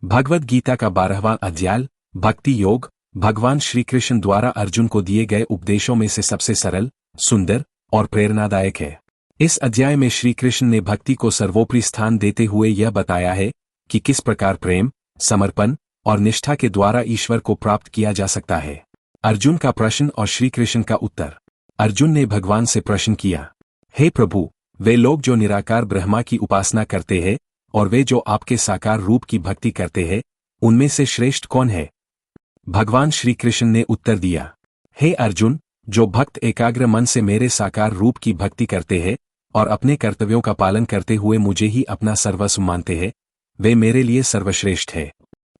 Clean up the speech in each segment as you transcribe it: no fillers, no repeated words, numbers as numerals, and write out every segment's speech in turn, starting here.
भगवद गीता का 12वां अध्याय भक्ति योग। भगवान श्री कृष्ण द्वारा अर्जुन को दिए गए उपदेशों में से सबसे सरल, सुंदर और प्रेरणादायक है। इस अध्याय में श्री कृष्ण ने भक्ति को सर्वोपरि स्थान देते हुए यह बताया है कि किस प्रकार प्रेम, समर्पण और निष्ठा के द्वारा ईश्वर को प्राप्त किया जा सकता है। अर्जुन का प्रश्न और श्री कृष्ण का उत्तर। अर्जुन ने भगवान से प्रश्न किया, हे प्रभु, वे लोग जो निराकार ब्रह्मा की उपासना करते हैं और वे जो आपके साकार रूप की भक्ति करते हैं, उनमें से श्रेष्ठ कौन है? भगवान श्री कृष्ण ने उत्तर दिया, हे अर्जुन, जो भक्त एकाग्र मन से मेरे साकार रूप की भक्ति करते हैं और अपने कर्तव्यों का पालन करते हुए मुझे ही अपना सर्वस्व मानते हैं, वे मेरे लिए सर्वश्रेष्ठ है।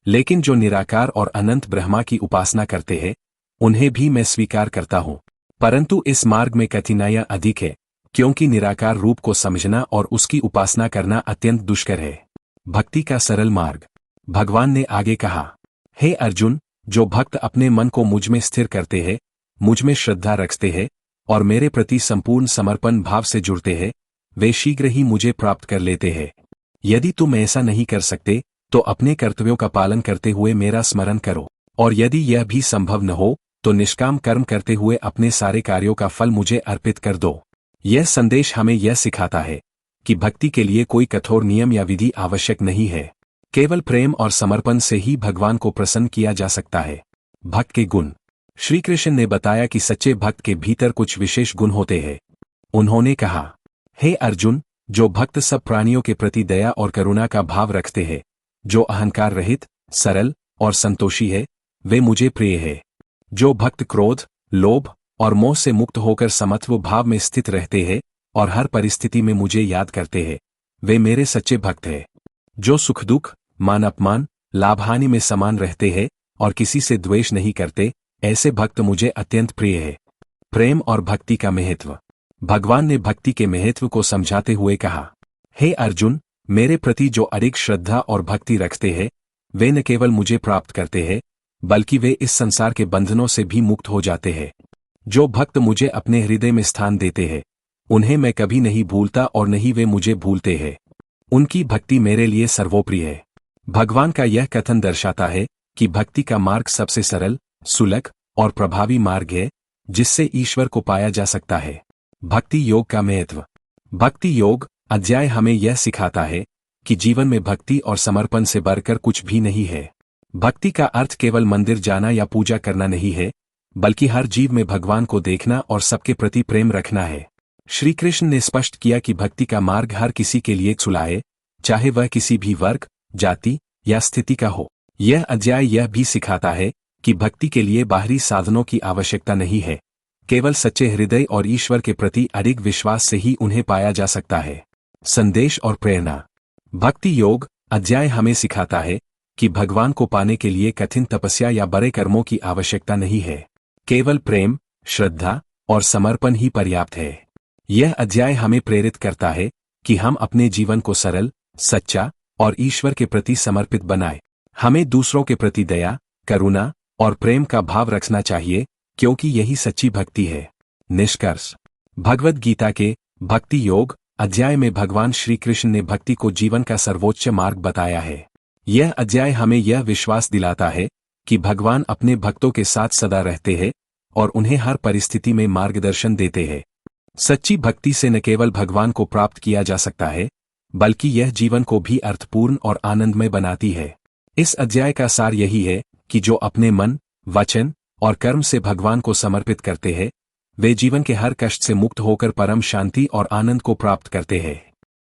लेकिन जो निराकार और अनंत ब्रह्मा की उपासना करते हैं, उन्हें भी मैं स्वीकार करता हूं, परंतु इस मार्ग में कठिनाइयां अधिक है, क्योंकि निराकार रूप को समझना और उसकी उपासना करना अत्यंत दुष्कर है। भक्ति का सरल मार्ग। भगवान ने आगे कहा, हे अर्जुन, जो भक्त अपने मन को मुझ में स्थिर करते हैं, मुझ में श्रद्धा रखते हैं और मेरे प्रति संपूर्ण समर्पण भाव से जुड़ते हैं, वे शीघ्र ही मुझे प्राप्त कर लेते हैं। यदि तुम ऐसा नहीं कर सकते तो अपने कर्तव्यों का पालन करते हुए मेरा स्मरण करो, और यदि यह भी संभव न हो तो निष्काम कर्म करते हुए अपने सारे कार्यों का फल मुझे अर्पित कर दो। यह संदेश हमें यह सिखाता है कि भक्ति के लिए कोई कठोर नियम या विधि आवश्यक नहीं है। केवल प्रेम और समर्पण से ही भगवान को प्रसन्न किया जा सकता है। भक्त के गुण। श्री कृष्ण ने बताया कि सच्चे भक्त के भीतर कुछ विशेष गुण होते हैं। उन्होंने कहा, हे अर्जुन, जो भक्त सब प्राणियों के प्रति दया और करुणा का भाव रखते हैं, जो अहंकार रहित, सरल और संतोषी है, वे मुझे प्रिय है। जो भक्त क्रोध, लोभ और मोह से मुक्त होकर समत्व भाव में स्थित रहते हैं और हर परिस्थिति में मुझे याद करते हैं, वे मेरे सच्चे भक्त हैं। जो सुख दुख, मान अपमान, लाभ हानि में समान रहते हैं और किसी से द्वेष नहीं करते, ऐसे भक्त मुझे अत्यंत प्रिय है। प्रेम और भक्ति का महत्व। भगवान ने भक्ति के महत्व को समझाते हुए कहा, हे अर्जुन, मेरे प्रति जो अधिक श्रद्धा और भक्ति रखते हैं, वे न केवल मुझे प्राप्त करते हैं, बल्कि वे इस संसार के बंधनों से भी मुक्त हो जाते हैं। जो भक्त मुझे अपने हृदय में स्थान देते हैं, उन्हें मैं कभी नहीं भूलता और नहीं वे मुझे भूलते हैं। उनकी भक्ति मेरे लिए सर्वोपरि है। भगवान का यह कथन दर्शाता है कि भक्ति का मार्ग सबसे सरल, सुलभ और प्रभावी मार्ग है, जिससे ईश्वर को पाया जा सकता है। भक्ति योग का महत्व। भक्ति योग अध्याय हमें यह सिखाता है कि जीवन में भक्ति और समर्पण से बढ़कर कुछ भी नहीं है। भक्ति का अर्थ केवल मंदिर जाना या पूजा करना नहीं है, बल्कि हर जीव में भगवान को देखना और सबके प्रति प्रेम रखना है। श्री कृष्ण ने स्पष्ट किया कि भक्ति का मार्ग हर किसी के लिए सुलभ, चाहे वह किसी भी वर्ग, जाति या स्थिति का हो। यह अध्याय यह भी सिखाता है कि भक्ति के लिए बाहरी साधनों की आवश्यकता नहीं है, केवल सच्चे हृदय और ईश्वर के प्रति अधिक विश्वास से ही उन्हें पाया जा सकता है। संदेश और प्रेरणा। भक्ति योग अध्याय हमें सिखाता है कि भगवान को पाने के लिए कठिन तपस्या या बड़े कर्मों की आवश्यकता नहीं है, केवल प्रेम, श्रद्धा और समर्पण ही पर्याप्त है। यह अध्याय हमें प्रेरित करता है कि हम अपने जीवन को सरल, सच्चा और ईश्वर के प्रति समर्पित बनाएं। हमें दूसरों के प्रति दया, करुणा और प्रेम का भाव रखना चाहिए, क्योंकि यही सच्ची भक्ति है। निष्कर्ष। भगवद गीता के भक्ति योग अध्याय में भगवान श्री कृष्ण ने भक्ति को जीवन का सर्वोच्च मार्ग बताया है। यह अध्याय हमें यह विश्वास दिलाता है कि भगवान अपने भक्तों के साथ सदा रहते हैं और उन्हें हर परिस्थिति में मार्गदर्शन देते हैं। सच्ची भक्ति से न केवल भगवान को प्राप्त किया जा सकता है, बल्कि यह जीवन को भी अर्थपूर्ण और आनंदमय बनाती है। इस अध्याय का सार यही है कि जो अपने मन, वचन और कर्म से भगवान को समर्पित करते हैं, वे जीवन के हर कष्ट से मुक्त होकर परम शांति और आनंद को प्राप्त करते हैं।